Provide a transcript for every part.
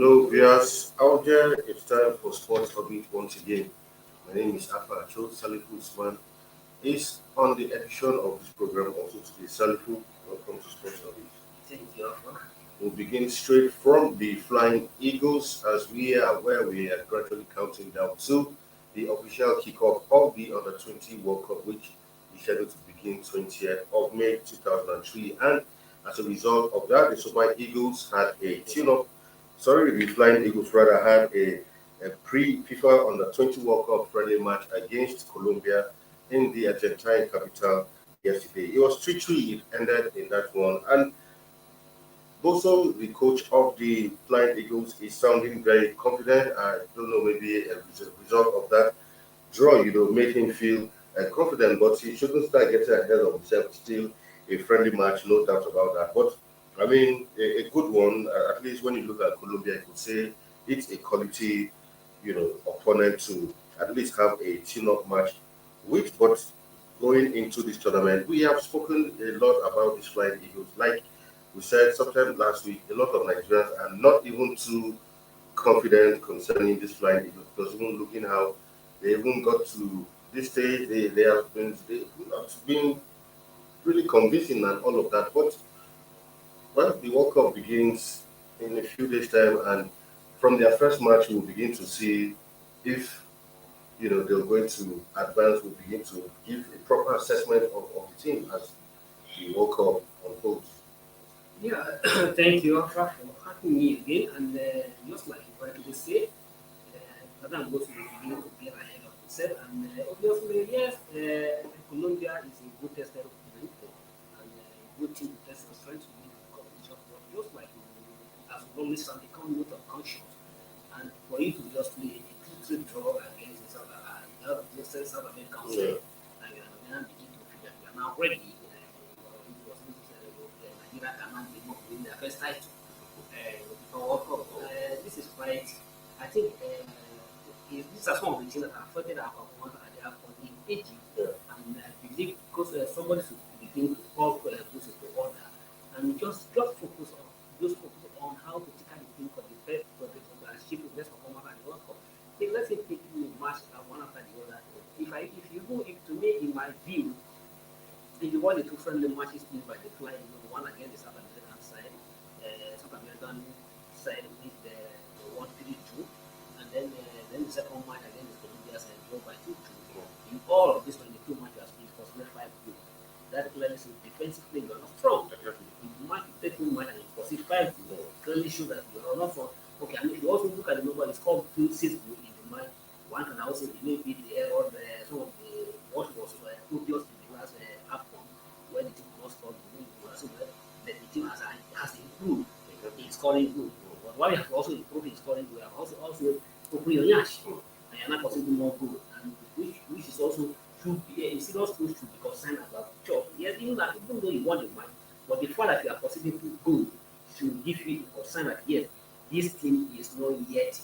Hello, viewers out there. It's time for Sports Orbit once again. My name is Alpha Cho. Salifu Usman is on the edition of this program also today. Salifu, welcome to Sports Orbit. Thank you, Alpha. We'll begin straight from the Flying Eagles as we are where we are gradually counting down to the official kickoff of the Under 20 World Cup, which is scheduled to begin 20th of May 2003. And as a result of that, the Super Eagles had a tune-up. Sorry, the Flying Eagles rather had a pre-FIFA Under 20 World Cup friendly match against Colombia in the Argentine capital yesterday. It was 3-3. It ended in that one. And Bosso, the coach of the Flying Eagles, is sounding very confident. I don't know, maybe as a result of that draw, made him feel confident, but he shouldn't start getting ahead of himself. Still a friendly match, no doubt about that. But I mean, a good one. At least when you look at Colombia, you could say it's a quality, opponent to at least have a tune-up match with. But going into this tournament, we have spoken a lot about these Flying Eagles. Like we said sometime last week, a lot of Nigerians are not even too confident concerning this Flying Eagles because even looking how they even got to this stage, they've not been really convincing and all of that. But well, the World Cup begins in a few days' time, and from their first match, we'll begin to see if they're going to advance. We'll begin to give a proper assessment of the team as the World Cup unfolds. Yeah, thank you, Alpha, for having me again. And just like you rightly said, Madam Bosso will begin to get ahead of himself. And obviously, yes, Colombia is a good tester of the group and a good team to test and strength to win the competition. But just like as we always say, they come with of conscience. And for you to just play a 2-3 draw against the South American side, and you are now begin to feel that you are now ready. Nigeria cannot be able to win their first title for World Cup. This is quite, I think, these are some of the things that have affected our performance at the airport in Egypt. And I believe because somebody should begin to call Bosso to order and just focus on how to take the team for the best achieve the best performance at the World Cup. Let's say take you match one after the other. If to me, in my view, if you want the two friendly matches played by the Flying, one against the South American side, with the 1-3-2, and then the second match against the Colombia side draw by 2-2. In all of this, when the two matches are played for 5-2, that clearly shows defensively you are not strong. In the match, you take two matches and you proceed 5-2, clearly shows that you are not strong. Okay, and if you also look at the number, it's called 2-6 in the match. One can also maybe the error, some of the what was obvious in the last AFCON, where the team was scored, the team has improved in scoring goal. But while we have also improved in scoring goal, we have also opened your yash and you're not conceding more goal, and which is also should be a serious push to be concerned about. Sure, yes, even though you want the match, but the fact that you are conceding goal should give you a concern that yes, this team is not yet.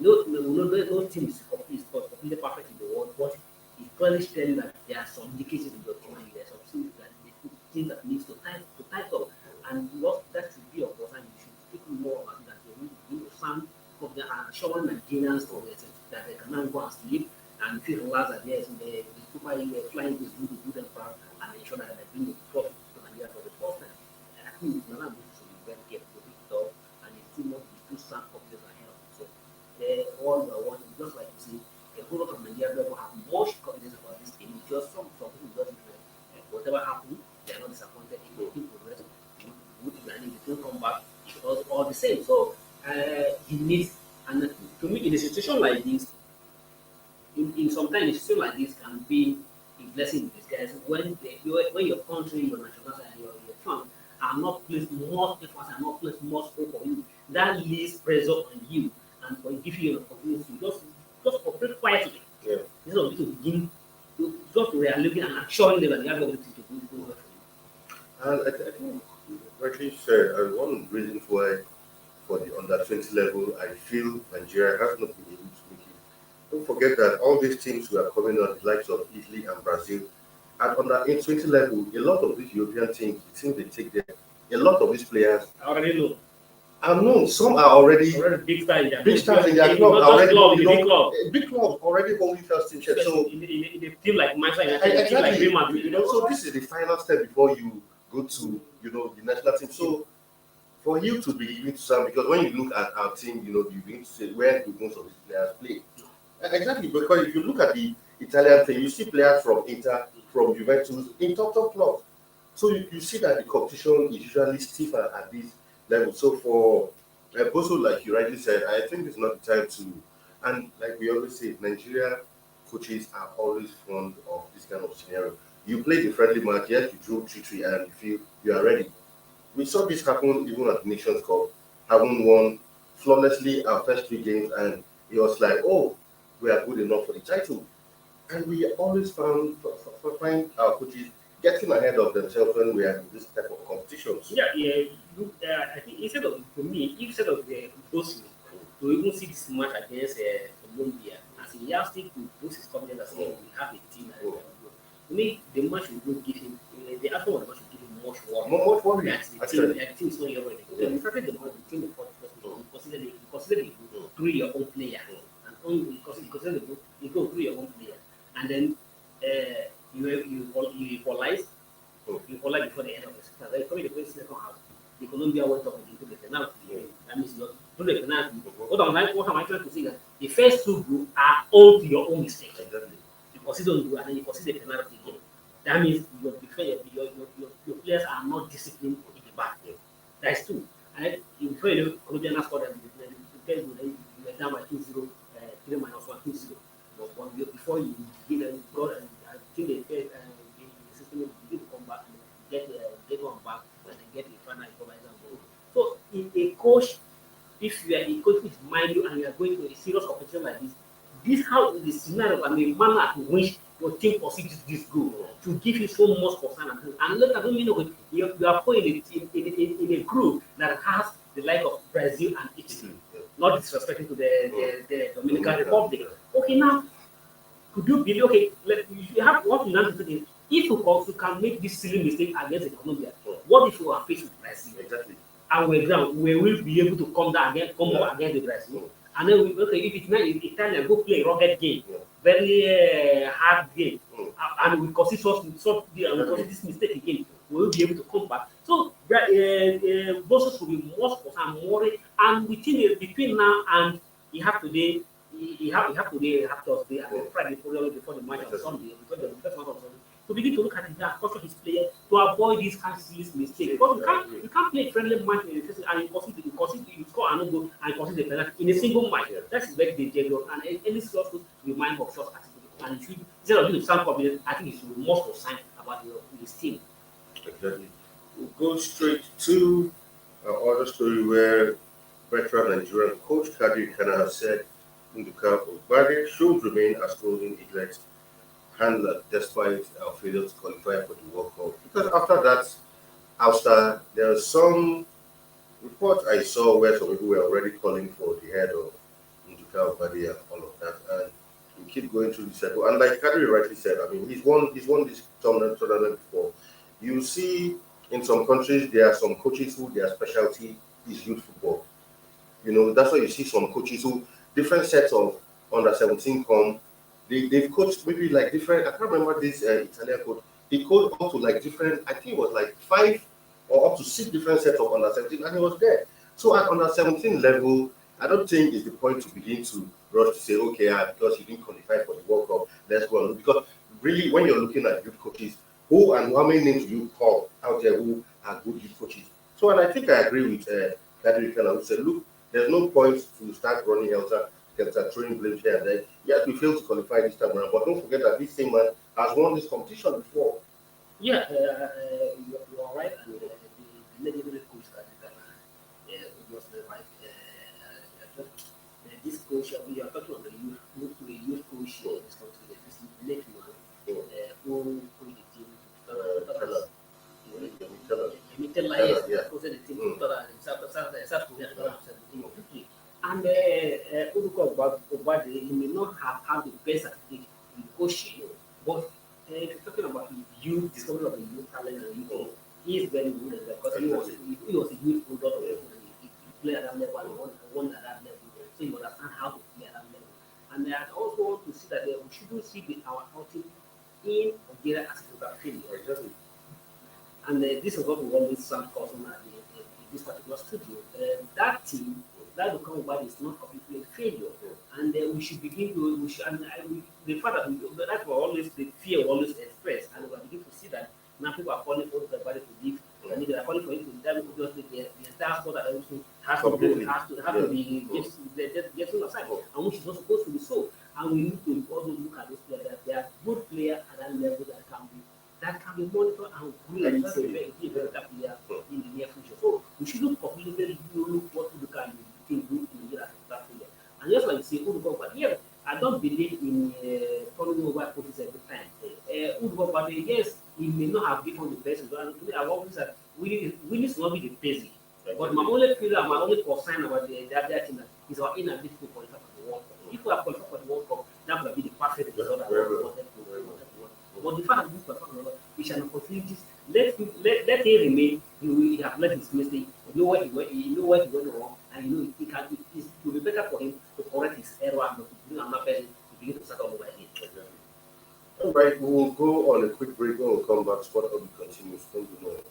No team is completely perfect in the world, but it clearly tells you that there are some leakages in your team and there are some things that needs to title. And what that should be of course, and you should speak more about that. You need to sound of the showing Nigerians that they can now go and sleep and feel relaxed that yes, the Super Flying is going to do them proud and ensure that they bring the profit to Nigeria for the first time. I think Nana should be very careful to pick it up and it still not be too sound confidence ahead of it. So they all are wanting, just like you see, a whole lot of Nigerian people have much confidence about this team. Just some people doesn't whatever happens, they are not disappointed if they keep progressing. And if they don't come back, it's all the same. So he needs, and to me, in a situation like this, in sometimes a situation like this can be a blessing in disguise when your country, your national and your fans are not placed more effort and not placed more scope on you. That leaves pressure on you and for give you an opportunity to just operate quietly. Yeah. Instead of you to begin to just realigning and assuring them that they have the ability to go well for And I think, rightly said, one reason why for the under 20 level, I feel Nigeria has not been able to make it. Don't forget that all these teams who are coming on, the likes of Italy and Brazil, at under 20 level, a lot of these European teams, the teams they take there, a lot of these players you. I already know. known. Some are already big stars in their big stars in their club. club already. Club, You big know, club. big clubs already holding first team shirt. So in a team like Manchester United, exactly, like Real Madrid, you know. So this is the final step before you go to the national team. So for you to be giving to some, because when you look at our team, you begin to say where do most of these players play? Exactly, because if you look at the Italian team, you see players from Inter, from Juventus in top clubs. So you see that the competition is usually stiffer at this level. So for Bosso, like you rightly said, I think it's not the time to. And like we always say, Nigeria coaches are always fond of this kind of scenario. You play the friendly match, yes, you drew 3-3, and you feel you are ready. We saw this happen even at the Nations Cup, having won flawlessly our first 3 games, and it was like, oh, we are good enough for the title. And we always find our coaches getting ahead of themselves when we are in this type of competitions. Yeah. I think instead of Bosso to even see this match against Colombia as a yardstick to boost his confidence as we have a team that to me the match will not give him the outcome of the match will give him much worry. Much worry. The team is not yet ready. So we started the match between the first you consider the goal through your own player and only because you consider the goal through your own player and then you equalize before the end of the season. Like coming the second half, the Colombia went up into the penalty. That means you through the penalty. What am I trying to say that the first 2 goals are all to your own mistake. Exactly. You consider on goal and then you consider the penalty again. That means your players are not disciplined in the back. That is true. And before you know, Colombian scored and you were down by 2-0, 3 minus 1, 2-0. But before you begin and go and I think the system will begin to come back and get one back and then get the final equalizer goal. So a coach, if you are a coach which mind you and you are going to a serious competition like this how the scenario and the manner in which your team proceeds this goal to give you so much concern and look at you are playing in a group that has the like of Brazil and Italy, not disrespecting to the Dominican Republic. Okay, now could you believe? Okay, you have what you now to say. If you can make this silly mistake against Colombia, what if you are faced with Brazil? Exactly. And we will be able to come up against the Brazil. And then if it's not Italian, go play a rugged game, very hard game, and we consider this mistake again, we will be able to come back. So Bosso will be more concerned, worried, and between now and he have today, he have today, have Thursday, and then Friday before the match on Sunday, before the first match on Sunday. To begin to look at the culture of his player to avoid this kind of silly mistake. Because you can't play a friendly match in the first and you score another goal and you consider the penalty in a single match. That's very dangerous and any source to be mindful of shots and you should instead of doing some confidence, I think you should be more concerned about his team. Exactly. We'll go straight to another story where veteran Nigerian coach Kadri Kana has said Nduka Ogbade should remain as Golden Eagles handler despite our failure to qualify for the World Cup. Because after that ouster, there was some report I saw where some people were already calling for the head of Nduka Ogbade and all of that. And we keep going through the cycle. And like Kadri rightly said, I mean, he's won this tournament before. You see, in some countries, there are some coaches who their specialty is youth football. That's why you see some coaches who different sets of under 17 come. They've coached maybe like different. I can't remember this Italian coach. He coached up to like different. I think it was like 5 or up to 6 different sets of under 17, and he was there. So at under 17 level, I don't think it's the point to begin to rush to say, okay, because you didn't qualify for the World Cup, let's go on. Because really, when you're looking at youth coaches, who and how many names do you call out there who are good youth coaches? So, and I think I agree with Kadri Kana who said, look, there's no point to start running helter throwing blames here and there. Yes, we failed to qualify this time around, but don't forget that this same man has won this competition before. Yeah, you are right, and the legendary coach was the right. This coach, we are talking about the youth coach in this country, this late man who coached the team. Coached the team South Korea, and Obade, he may not have had the best certificate in coaching, but if you're talking about youth, discovery of the youth talent and youth, he is very good at that because he was a youth product of the play at that level and won at that level. So you understand how to play at that level. And I also want to see that we shouldn't see our outing in Nigeria as a total failure. Exactly. And this is what we always some custom at this particular studio. That team that will come about is not completely a failure, and we should begin to we should and the fact that that was always the fear we always expressed, and we begin to see that now people are calling for the body to leave. And they are calling for it to them because the entire sport and everything has to Completely. be getting aside, and which is not supposed to be so. And we need to also look at those players that they are good players at that level that can be monitored and really be a better player in the near future. So we should look completely look what we can do in the that player. And just like you say, Uruguay, but yeah, I don't believe in calling over coaches every time. Uruguay, but yes, he may not have given the best. And to me, I've always said we need to not be the busy. But my only feeling, my only concern about the other team is our inability to qualify for the World Cup. If we are qualified for the World Cup, that would be the perfect result that we wanted to but the fact that we qualify for the World Cup, we shall opportunities. Let him remain. He have learned his mistake. You know what he went wrong, and you know it will be better for him to correct his error and to bring another person to begin to start all over again. All right, we will go on a quick break. When we come back, Sport will continue. Thank you very much.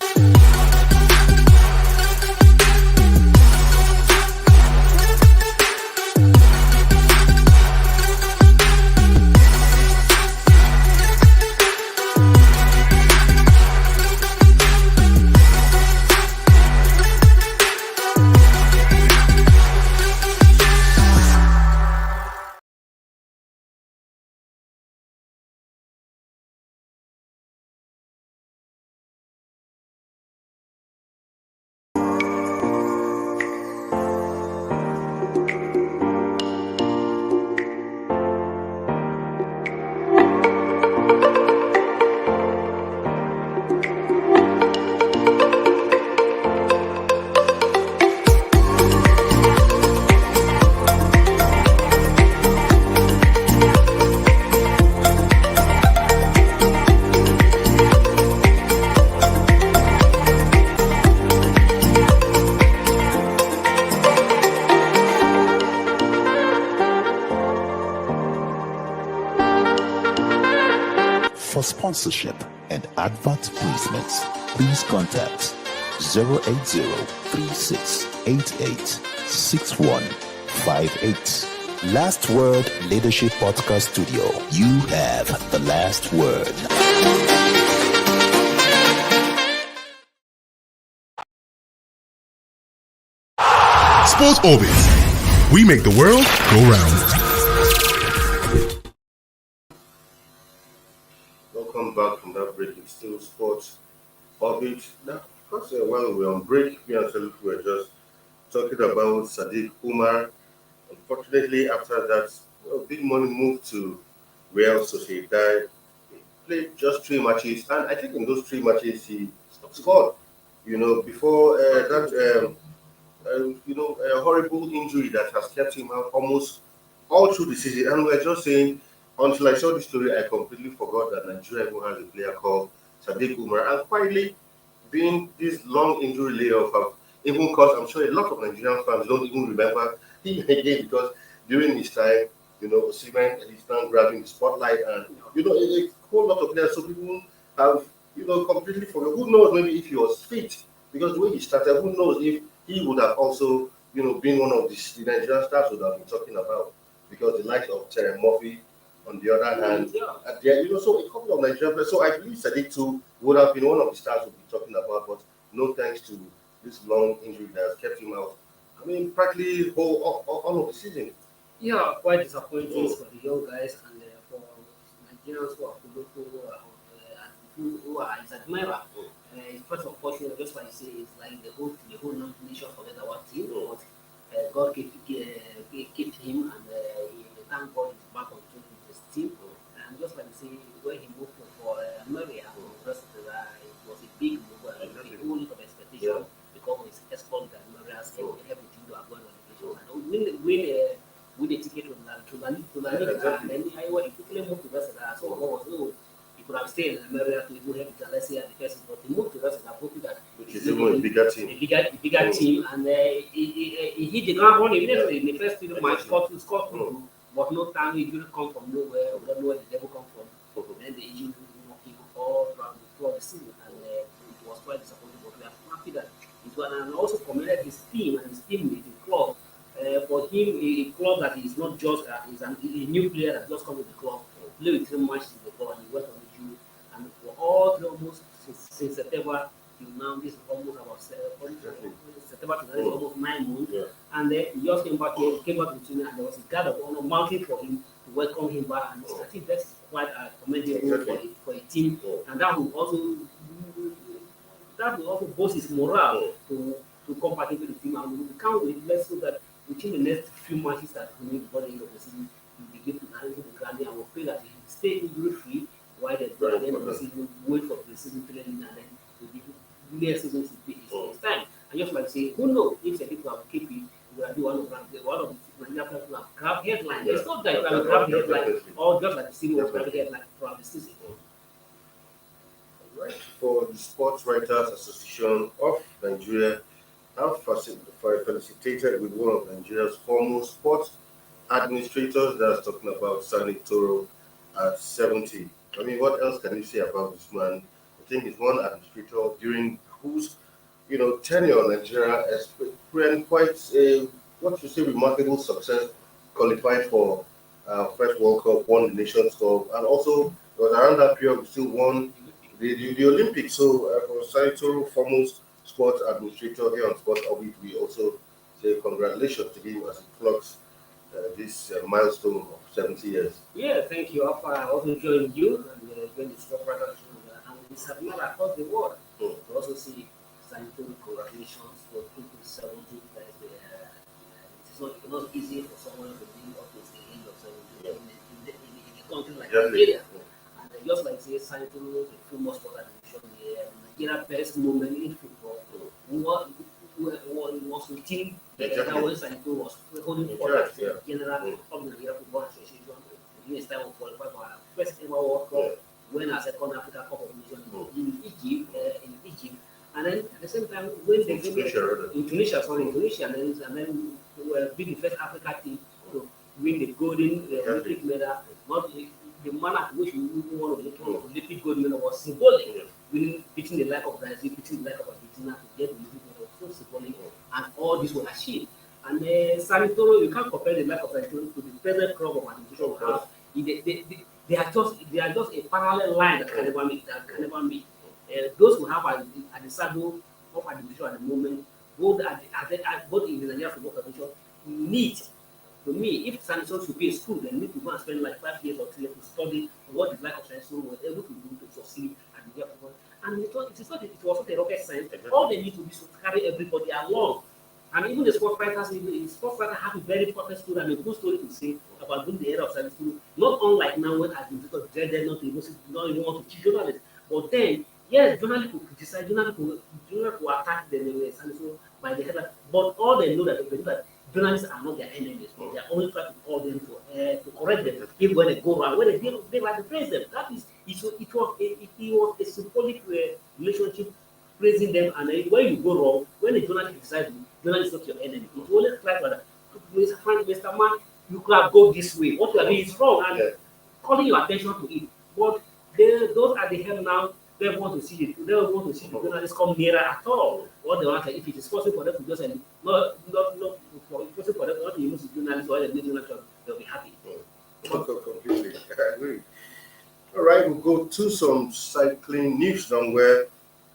For sponsorship and advert placements, please contact 080-3688-6158. Last Word Leadership Podcast Studio. You have the last word. Sports Orbit. We make the world go round. Welcome back from that break. It's still Sports Orbit. Now, of course, while we're on break, we actually were just talking about Sadiq Umar. Unfortunately, after that, Big Money moved to Real Sociedad. He played just 3 matches, and I think in those 3 matches he scored. You know, before that, a horrible injury that has kept him out almost all through the season. And we're just saying, until I saw this story, I completely forgot that Nigeria even has a player called Sadiq Umar. And finally, being this long injury layoff have even caused, I'm sure a lot of Nigerian fans don't even remember him again because during his time, Osimhen is now grabbing the spotlight and, a whole lot of players. So people have, completely forgot. Who knows maybe if he was fit because the way he started, who knows if he would have also, been one of the Nigerian stars would have been talking about because the likes of Terry Murphy, on the other hand, so a couple of Nigerian players. So I believe Sadiq too would have been one of the stars we'll be talking about, but no thanks to this long injury that has kept him out. I mean, practically all of the season. Yeah, quite disappointing for the young guys and for Nigerians who are who are his admirer. It's quite unfortunate, just like you say, it's like the whole nation forget about him. But God kept him, and thank God he's back on his team. And just like you say, when he moved for Maria, it was a big move, a whole lot of expectation because of his exploit that Maria has everything to avoid relegation. And win a ticket to La Liga, and then he quickly moved to Barcelona. So he could have stayed in America to even help Chelsea at the first, but he moved to Barcelona hoping that which is even a bigger team. A bigger team, and hit the ground running immediately in the first 3 match, scored two, but no time. He didn't come from nowhere. We don't know where the devil come from. Then the injury knocking all throughout the season, and it was quite disappointing. But we are happy that he's one, and also commended his team and his teammates, the club. For him, a club that is not just a new player that just come to the club, play with 3 matches in the club, and he went on the injury. And for all the almost since September till now, this is almost about September to now, it's almost 9 months. Yeah. And then he just came back here, came back to China, and there was a guard of honor mounting for him to welcome him back. And I think that's quite commendable for a team, and that will also boost his morale to come back into the team. And we can't wait. Let's hope that within the next few matches that we need before the end of the season, he begin to handle the grounding, and we'll pray that he stay injury free while at the end of the season, wait for the season training, and then the next season should be his time. And just like say, who knows if the people have keep it, we will be one of the Brazilian players who have grabbed headline. It's not that you have grabbed headline, or just like the city was grabbing headline throughout the season. Right. For the Sports Writers Association of Nigeria, I'm felicitated with one of Nigeria's foremost sports administrators that's talking about Sani Toro at 70. I mean, what else can you say about this man? I think he's one administrator during whose, tenure Nigeria has experienced quite a, remarkable success, qualified for first World Cup, won the Nations Cup, and also it was around that period we still won the Olympics. So for Sani Toro, foremost sports administrator here on Sports Orbit, we also say congratulations to him as he clocks this milestone of 70 years. Yeah, thank you. I also joined you and joined the Sport Writers and it's happening across the world. We also see Sanito, congratulations for 2017. It's not easy for someone to be up to the age of 70 in a country like Nigeria. And just like say Sanito, the famous sport administration, Nigeria best moment in football. Was routine. That was Sanito was holding for general of the Nigeria Football Association. This time we qualified for our first ever World Cup, when our second Africa Cup of Nations in Egypt, and then at the same time when they came in Tunisia, and then we were the first Africa team to win the golden Olympic medal. Not the manner in which we won the Olympic gold medal was symbolic. Winning, beating the like of Brazil, beating the like of Argentina to get the Olympic medal was so symbolic, and all this was achieved. And Sani Toro, you can't compare the like of Argentina to the present club of administration we have. They are just a parallel line that can never meet. Those who have at the saddle of administration at the moment, both in the Nigerian Football Federation, need, to me, if Sani Toro should be a school, they need to go and spend like 5 years or 3 years to study what the like of Sani Toro was able to do to succeed at the football. And it was not a rocket science. All they need to do is to carry everybody along. And even the sports writers have a very perfect story and a good story to say about doing the era of Sani Toro. Not unlike now when administrators dreaded not even want to teach journalists. But then, yes, journalists could criticize, journalists could attack the Sani Toro by the head. But all they know that journalists are not their enemies. They are only trying to call them to correct them even when they go wrong. When they like to praise them. That is, it was a symbolic relationship, praising them. And when you go wrong, when the journalist criticizes you, journalist is not your enemy. It will always try to Mr. Man, you could have gone this way. What you are doing is wrong, and calling your attention to it. But those at the helm now, they want to see it. They don't want to see the journalists come nearer at all. What they want, if it is possible for them to just not possible for them not to use the journalists or the journalists, they'll be happy. Completely, I agree. All right, we'll go to some cycling news now, where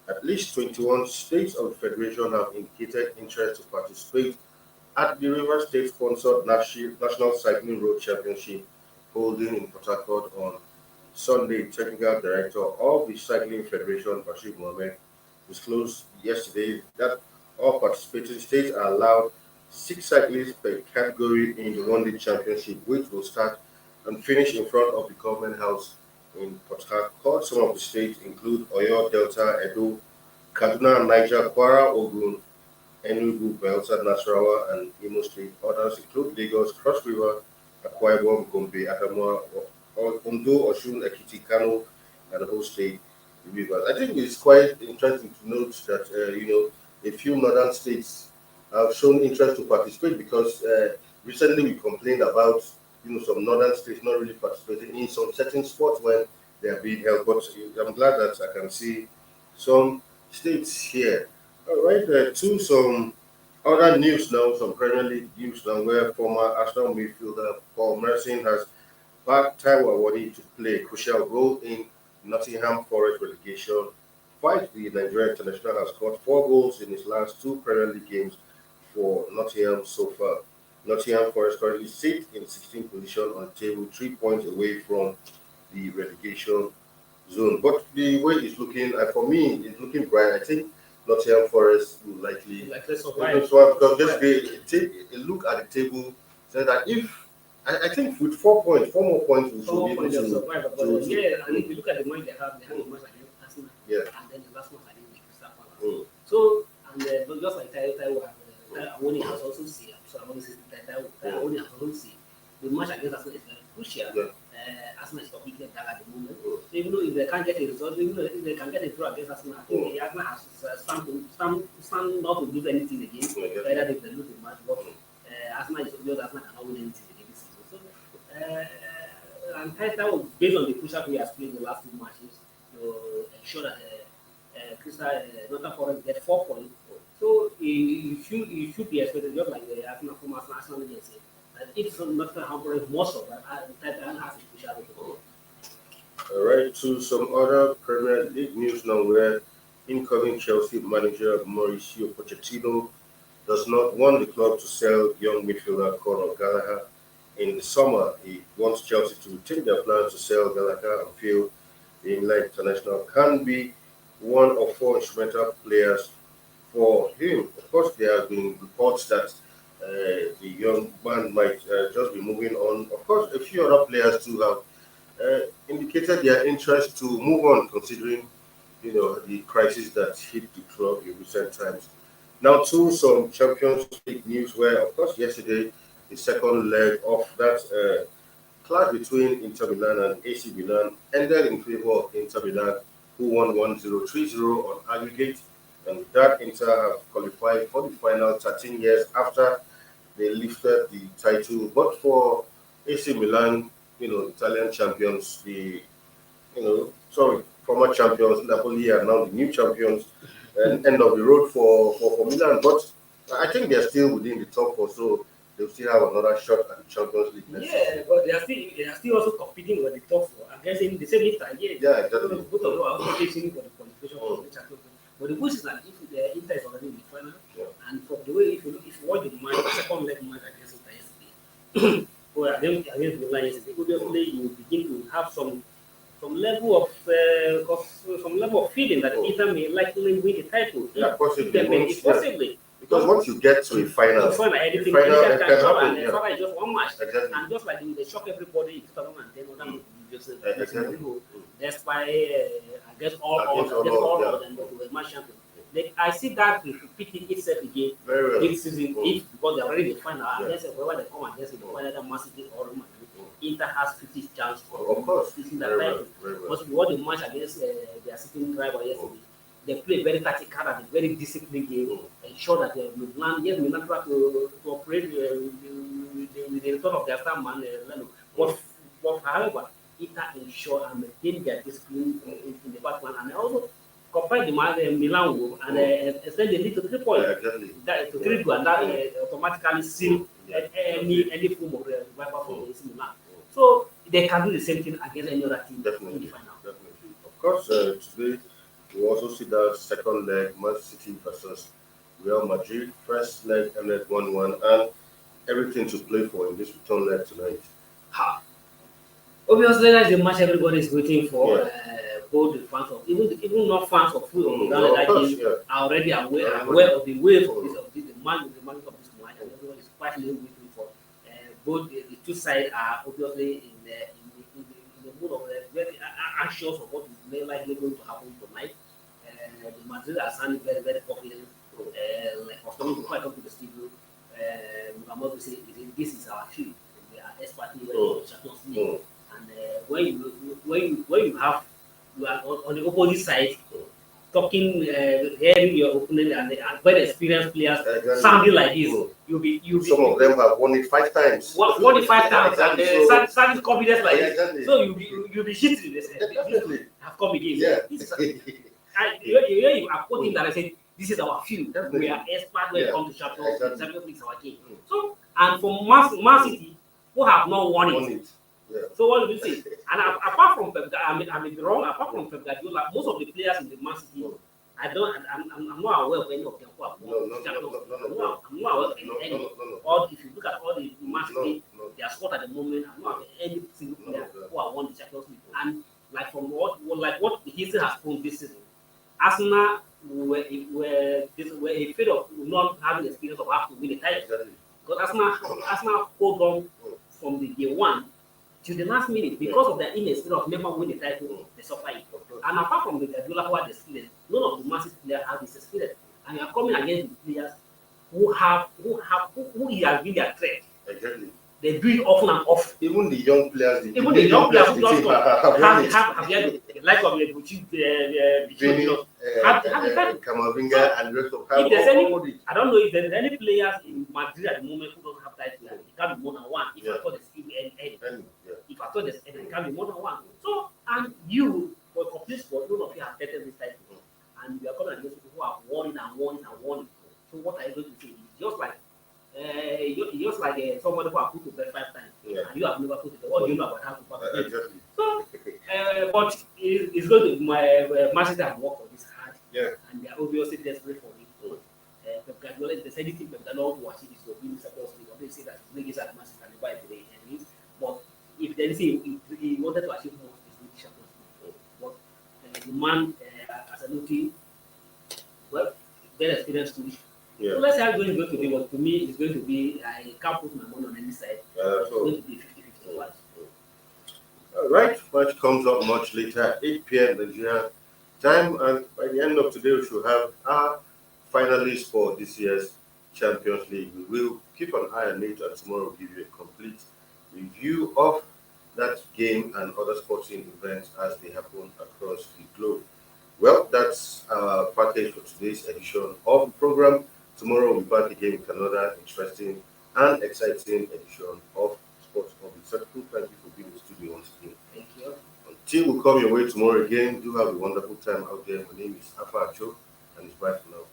at least 21 states of the Federation have indicated interest to participate at the River State-sponsored National Cycling Road Championship holding in Port Harcourt on Sunday. Technical Director of the Cycling Federation, Bashir Mohammed, disclosed yesterday that all participating states are allowed 6 cyclists per category in the one-day championship, which will start and finish in front of the Government House in Port Harcourt. Some of the states include Oyo, Delta, Edo, Kaduna, Niger, Kwara, Ogun, Enugu, Bayelsa, Nasarawa, and Imo State. Others include Lagos, Cross River, Akwa Ibom, Gombe, Adamawa, Ondo, Osun, Ekiti, Kano, and the whole state rivers. I think it's quite interesting to note that a few northern states have shown interest to participate because recently we complained about some northern states not really participating in some certain sports when they are being held. But I'm glad that I can see some states here. All right, to some other news now, some Premier League news now, where former Arsenal midfielder Paul Merson has backed Taiwo Awadi to play a crucial role in Nottingham Forest relegation fight. The Nigerian international has scored 4 goals in his last 2 Premier League games for Nottingham so far. Nottingham Forest currently sit in 16th position on the table, 3 points away from the relegation zone. But the way it's looking, for me, it's looking bright. I think Nottingham Forest will likely survive. because just take a look at the table. So that if I think with 4 points, 4 more points, we should be able to. And if you look at the match they have a match against Arsenal, and then the last one against the Crystal Palace. So, and just like Taiwo Awoni has also seen, so I want to say Taiwo Awoni has also seen, the match against Arsenal is very crucial. Arsenal is completely dark at the moment. So even though if they can't get a result, even though if they can get a draw against Arsenal, I think Arsenal has stand not to lose anything again, either if they lose the match, but Arsenal is obvious Arsenal cannot win anything again this season. So, and Taiwo, based on the crucial he has played in the last 2 matches, to ensure that Nottingham Forest get 4 points. So you should be expected, just like the Arsenal leaders say, that if Nottingham Forest most of that, Taiwo has a crucial role. All right, to some other Premier League news now, where incoming Chelsea manager Mauricio Pochettino does not want the club to sell young midfielder Conor Gallagher in the summer. He wants Chelsea to retain their plans to sell Gallagher and feel the England international can be one of 4 instrumental players for him. Of course, there have been reports that the young man might just be moving on. Of course, a few other players too have indicated their interest to move on, considering the crisis that hit the club in recent times. Now to some Champions League news, where of course yesterday the second leg of that clash between Inter Milan and AC Milan ended in favor of Inter Milan, who won 1-0, 3-0 on aggregate, and with that Inter have qualified for the final 13 years after they lifted the title. But for AC Milan, Italian champions, former champions, Napoli are now the new champions, and end of the road for Milan. But I think they're still within the top 4, so they'll still have another shot at the Champions League next season. But they are still also competing with the top 4 against the same Inter. Exactly. Both of them are also facing for the qualification for the Champions League. But the good is that if the Inter is already in the final, and from the way if you watch the match, the second leg match against Inter yesterday, or against Milan yesterday, obviously you begin to have some level of feeling that Inter may likely win the title. Possibly. Because once you get to a final, anything can happen. happen. And final is just one match. Exactly. And just like they shock everybody in 2010, that's why against all of them were match champions. I see that repeating itself again this season, because they're already in the final. Unless whoever they come against in the final, Man City or Real Madrid, Inter has 50 chance of facing that title. But we won the match against their sitting rival yesterday. They play very tactical and a very disciplined game, ensure that Milan try to operate with the return of their star man, but however, Inter ensure and maintain their discipline in the back line, and also compare the Milan and extend the lead to 3 points, to 3 and that automatically seal any form of rival for AC Milan. So they can do the same thing against any other team in the final. Definitely. Of course, today we also see that second leg, Man City versus Real Madrid. First leg ended 1-1, and everything to play for in this return leg tonight. Obviously, that's the match everybody is waiting for. Both the fans of even not fans of football are already aware of the wave of the magic of this match, and everyone is quietly waiting for. Both the 2 sides are obviously in the mood of very anxious of what is likely going to happen tonight. The Madrid are sounding very, very confident. For some before I come to the studio, Muhammad will say, this is our field. We are experts in the Champions League. And when you have, you are on the opposite side, talking, hearing your opponent and very experienced players sounding like this, you'll be. Some of them have won it 5 times. 45 times, Exactly. and sounding confidence like this. Exactly. So you'll be shitting this. Definitely. Have come again. Yeah. You are quoting that I said this is our field. We are experts when it comes to Champions League is our game. So and for Man City, who have not won it. Yeah. So what do you say? And apart from Pep, I mean wrong. Apart from Pep Guardiola, most of the players in the Man City, I'm not aware of any of them who have won Champions League. I'm not aware of any. Or if you look at all the Man City, their squad at the moment, I'm not aware of any single player who have won the Champions League. And like from what the history has shown this season, Arsenal were afraid of not having the experience of having to win the title. Exactly. Because Arsenal hold on from the day one to the last minute because of their inexperience of never win the title, they suffer it. And apart from the Guardiola who had the experience, none of the massive players have this experience. And you are coming against the players who has been their threat. Exactly. They do it often and often. Even the young players, who lost have had the like of the Camavinga and the rest of if there's any, I don't know if there's any players in Madrid at the moment who don't have title. It can be more than one. If I thought there's any. If I thought there's any, it can be more than one. So, and you, for a complete sport, none of you have getting this title. And we are coming against people who have won it and won it and won it. So what are you going to say? It's just like somebody who have put to bed 5 times, and you have never put it. What do you know about how to put it? Exactly. So, but it's going to my Manchester have worked on this hard, and they are obviously desperate for it. Pep Guardiola, if there's anything Pep Guardiola who watches this will be supposed to they say that his legacy at Manchester and buy today, but if there's anything he wanted to achieve more is the Champions League. But the man as a rookie, well, very experienced to Yeah. So let's say how it's going to be. But to me, it's going to be I can't put my money on any side. It's going to be 50-50. All right, match comes up much later, 8 p.m. Nigeria time, and by the end of today, we should have our finalists for this year's Champions League. We will keep an eye on it, and tomorrow we'll give you a complete review of that game and other sporting events as they happen across the globe. Well, that's our package for today's edition of the program. Tomorrow we'll be back again with another interesting and exciting edition of Sports Orbit. Thank you for being in the studio once again. Thank you. Until we come your way tomorrow again, do have a wonderful time out there. My name is Afa Acho, and it's bye for now.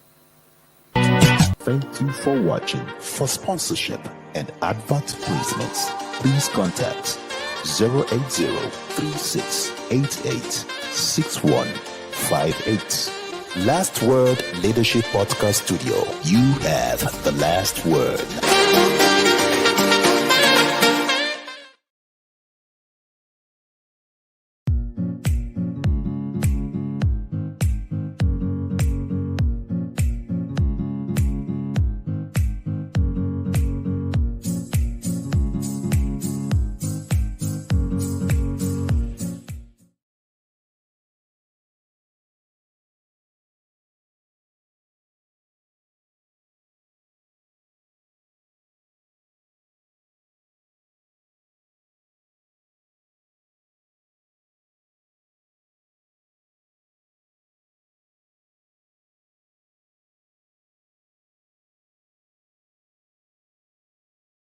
Thank you for watching. For sponsorship and advert placements, please contact 080-3688-6158. Last Word Leadership Podcast Studio. You have the last word.